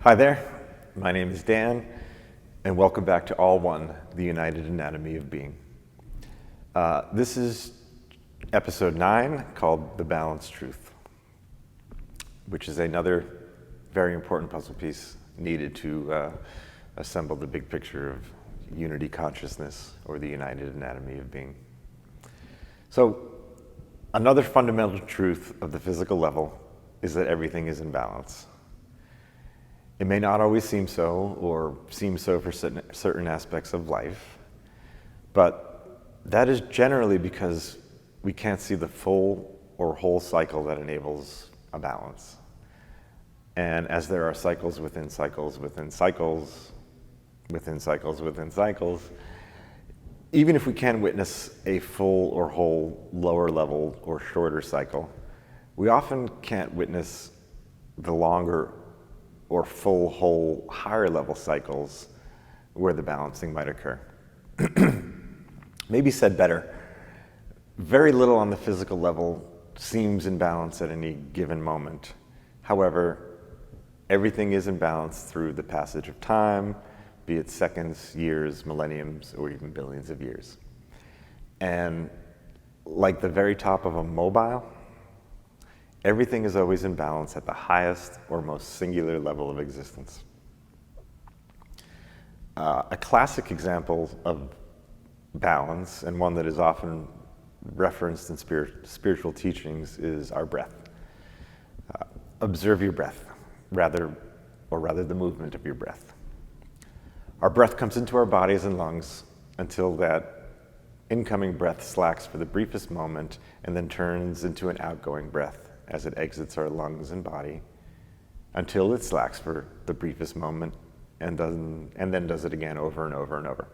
Hi there, my name is Dan, and welcome back to All One, the United Anatomy of Being. This is episode 9 called The Balanced Truth, which is another very important puzzle piece needed to assemble the big picture of unity consciousness or the United Anatomy of Being. So, another fundamental truth of the physical level is that everything is in balance. It may not always seem so, or seem so for certain aspects of life, but that is generally because we can't see the full or whole cycle that enables a balance. And as there are cycles within cycles within cycles, within cycles within cycles, even if we can witness a full or whole lower level or shorter cycle, we often can't witness the longer or full, whole, higher level cycles where the balancing might occur. Maybe said better, very little on the physical level seems in balance at any given moment. However, everything is in balance through the passage of time, be it seconds, years, millenniums, or even billions of years. And like the very top of a mobile, everything is always in balance at the highest or most singular level of existence. A classic example of balance, and one that is often referenced in spiritual teachings, is our breath. Observe your breath, rather the movement of your breath. Our breath comes into our bodies and lungs until that incoming breath slacks for the briefest moment and then turns into an outgoing breath as it exits our lungs and body, until it slacks for the briefest moment and then does it again over and over and over.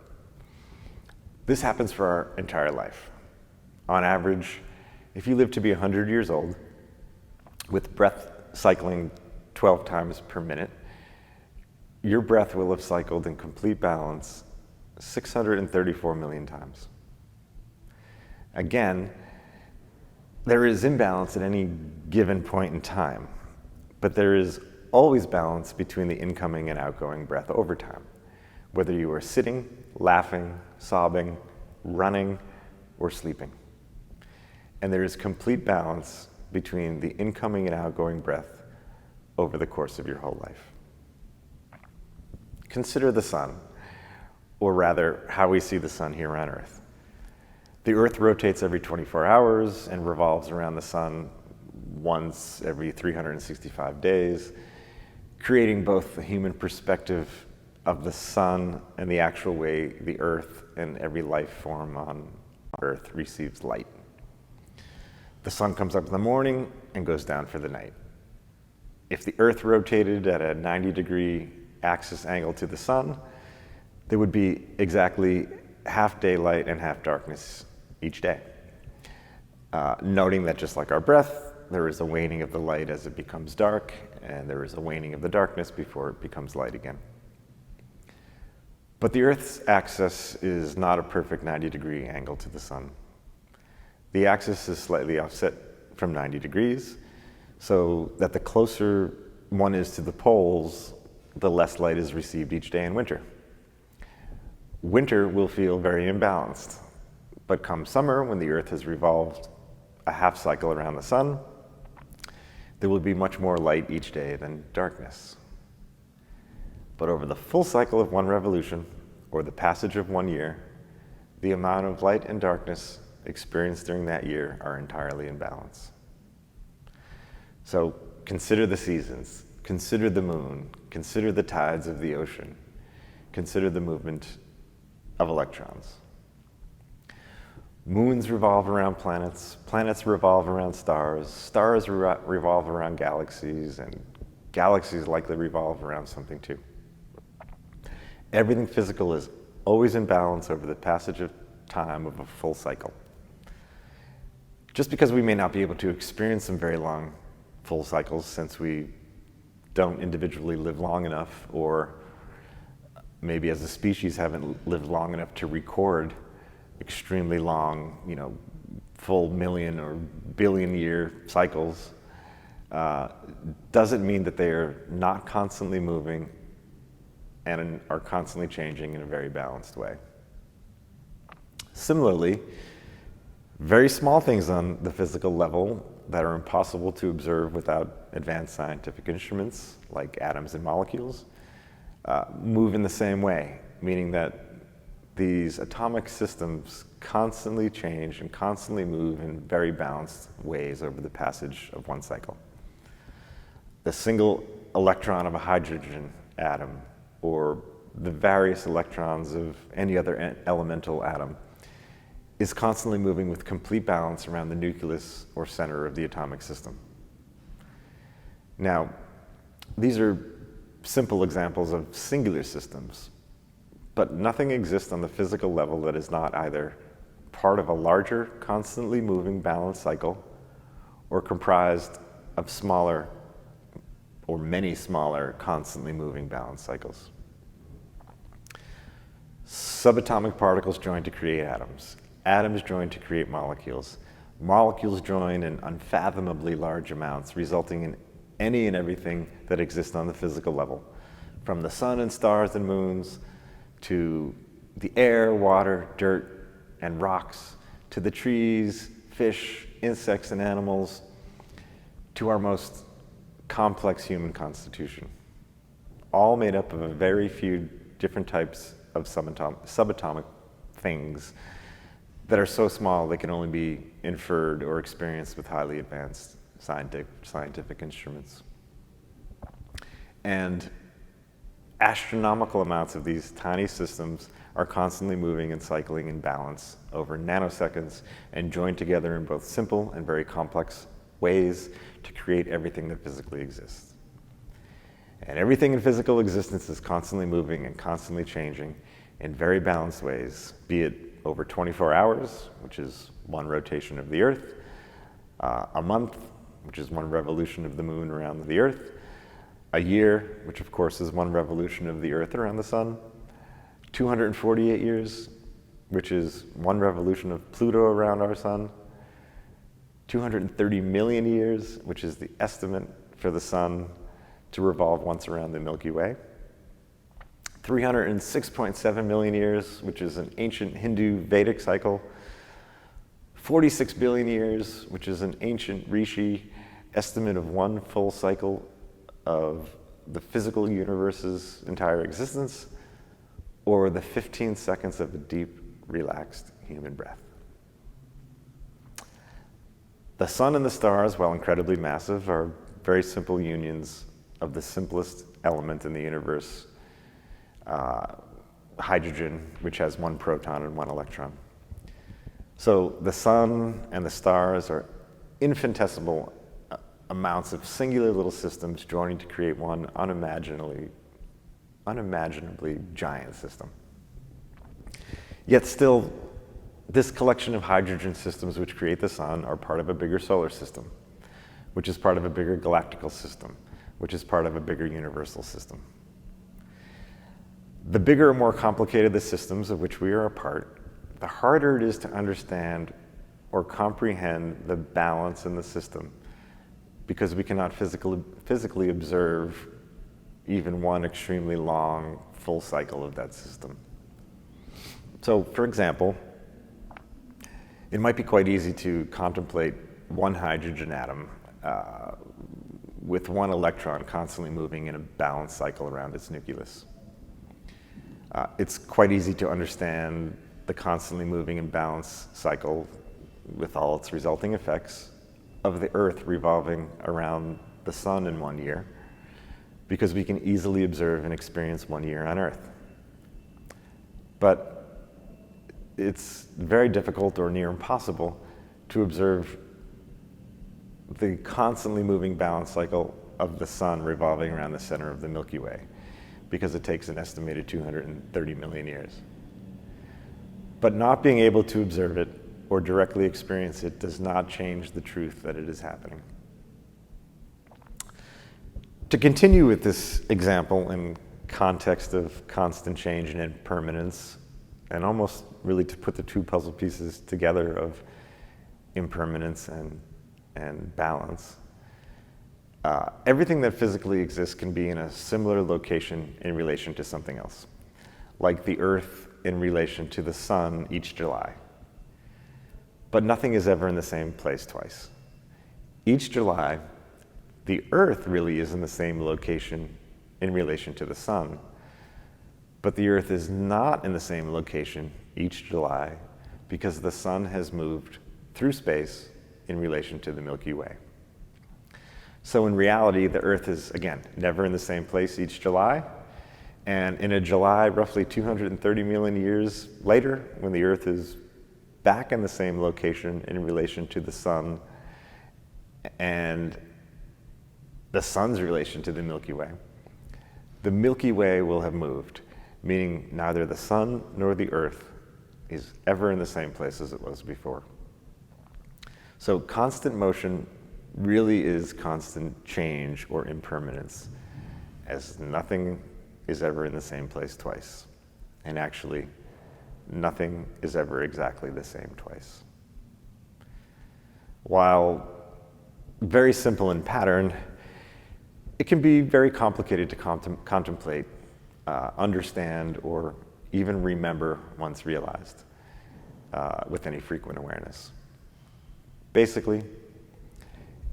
This happens for our entire life. On average, if you live to be 100 years old, with breath cycling 12 times per minute, your breath will have cycled in complete balance 634 million times. Again, there is imbalance at any given point in time, but there is always balance between the incoming and outgoing breath over time, whether you are sitting, laughing, sobbing, running, or sleeping. And there is complete balance between the incoming and outgoing breath over the course of your whole life. Consider the sun, or rather, how we see the sun here on Earth. The Earth rotates every 24 hours and revolves around the sun once every 365 days, creating both the human perspective of the sun and the actual way the Earth and every life form on Earth receives light. The sun comes up in the morning and goes down for the night. If the Earth rotated at a 90-degree axis angle to the sun, there would be exactly half daylight and half darkness each day. Noting that just like our breath, there is a waning of the light as it becomes dark, and there is a waning of the darkness before it becomes light again. But the Earth's axis is not a perfect 90-degree angle to the sun. The axis is slightly offset from 90 degrees, so that the closer one is to the poles, the less light is received each day in winter. Winter will feel very imbalanced. But come summer, when the Earth has revolved a half cycle around the sun, there will be much more light each day than darkness. But over the full cycle of one revolution, or the passage of 1 year, the amount of light and darkness experienced during that year are entirely in balance. So consider the seasons, consider the moon, consider the tides of the ocean, consider the movement of electrons. Moons revolve around planets, planets revolve around stars, stars revolve around galaxies, and galaxies likely revolve around something too. Everything physical is always in balance over the passage of time of a full cycle. Just because we may not be able to experience some very long full cycles since we don't individually live long enough, or maybe as a species haven't lived long enough to record extremely long, full million or billion year cycles, doesn't mean that they are not constantly moving and are constantly changing in a very balanced way. Similarly, very small things on the physical level that are impossible to observe without advanced scientific instruments, like atoms and molecules, move in the same way, meaning that these atomic systems constantly change and constantly move in very balanced ways over the passage of one cycle. The single electron of a hydrogen atom, or the various electrons of any other elemental atom, is constantly moving with complete balance around the nucleus or center of the atomic system. Now, these are simple examples of singular systems, but nothing exists on the physical level that is not either part of a larger, constantly moving balanced cycle, or comprised of smaller or many smaller, constantly moving balanced cycles. Subatomic particles join to create atoms. Atoms join to create molecules. Molecules join in unfathomably large amounts, resulting in any and everything that exists on the physical level, from the sun and stars and moons, to the air, water, dirt, and rocks, to the trees, fish, insects, and animals, to our most complex human constitution, all made up of a very few different types of subatomic things that are so small they can only be inferred or experienced with highly advanced scientific instruments. And astronomical amounts of these tiny systems are constantly moving and cycling in balance over nanoseconds and joined together in both simple and very complex ways to create everything that physically exists. And everything in physical existence is constantly moving and constantly changing in very balanced ways, be it over 24 hours, which is one rotation of the Earth, a month, which is one revolution of the moon around the Earth, a year, which of course is one revolution of the Earth around the sun, 248 years, which is one revolution of Pluto around our sun, 230 million years, which is the estimate for the sun to revolve once around the Milky Way, 306.7 million years, which is an ancient Hindu Vedic cycle, 46 billion years, which is an ancient Rishi estimate of one full cycle of the physical universe's entire existence, or the 15 seconds of a deep, relaxed human breath. The sun and the stars, while incredibly massive, are very simple unions of the simplest element in the universe, hydrogen, which has one proton and one electron. So the sun and the stars are infinitesimal amounts of singular little systems joining to create one unimaginably giant system. Yet still, this collection of hydrogen systems which create the sun are part of a bigger solar system, which is part of a bigger galactical system, which is part of a bigger universal system. The bigger and more complicated the systems of which we are a part, the harder it is to understand or comprehend the balance in the system, because we cannot physically observe even one extremely long, full cycle of that system. So, for example, it might be quite easy to contemplate one hydrogen atom with one electron constantly moving in a balanced cycle around its nucleus. It's quite easy to understand the constantly moving and balanced cycle with all its resulting effects of the Earth revolving around the sun in 1 year, because we can easily observe and experience 1 year on Earth. But it's very difficult or near impossible to observe the constantly moving balance cycle of the sun revolving around the center of the Milky Way, because it takes an estimated 230 million years. But not being able to observe it or directly experience it does not change the truth that it is happening. To continue with this example in context of constant change and impermanence, and almost really to put the two puzzle pieces together of impermanence and balance, Everything that physically exists can be in a similar location in relation to something else, like the Earth in relation to the sun each July. But nothing is ever in the same place twice. Each July, the Earth really is in the same location in relation to the sun, but the Earth is not in the same location each July because the sun has moved through space in relation to the Milky Way. So in reality, the Earth is, again, never in the same place each July. And in a July, roughly 230 million years later, when the Earth is back in the same location in relation to the sun and the sun's relation to the Milky Way will have moved, meaning neither the sun nor the Earth is ever in the same place as it was before. So constant motion really is constant change or impermanence, as nothing is ever in the same place twice. And actually, nothing is ever exactly the same twice. While very simple in pattern, it can be very complicated to contemplate, understand, or even remember once realized with any frequent awareness. Basically,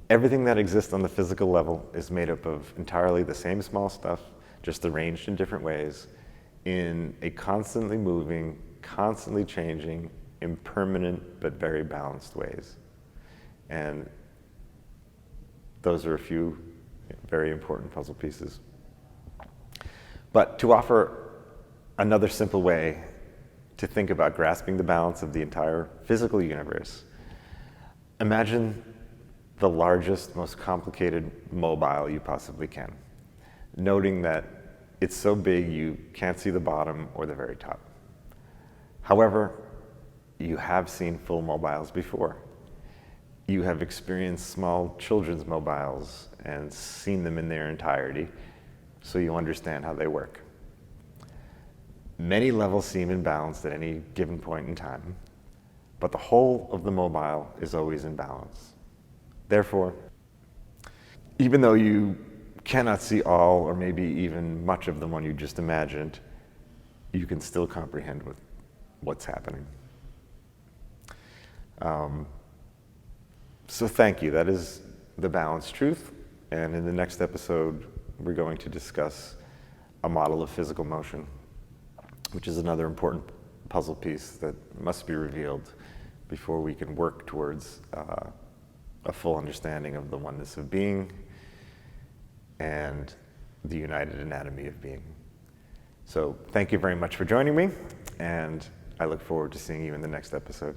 everything that exists on the physical level is made up of entirely the same small stuff, just arranged in different ways, in a constantly moving, constantly changing, impermanent, but very balanced ways. And those are a few very important puzzle pieces. But to offer another simple way to think about grasping the balance of the entire physical universe, imagine the largest, most complicated mobile you possibly can, noting that it's so big you can't see the bottom or the very top. However, you have seen full mobiles before. You have experienced small children's mobiles and seen them in their entirety, so you understand how they work. Many levels seem imbalanced at any given point in time, but the whole of the mobile is always in balance. Therefore, even though you cannot see all or maybe even much of the one you just imagined, you can still comprehend what's happening. So thank you. That is the balanced truth. And in the next episode, we're going to discuss a model of physical motion, which is another important puzzle piece that must be revealed before we can work towards a full understanding of the oneness of being and the united anatomy of being. So thank you very much for joining me, and I look forward to seeing you in the next episode.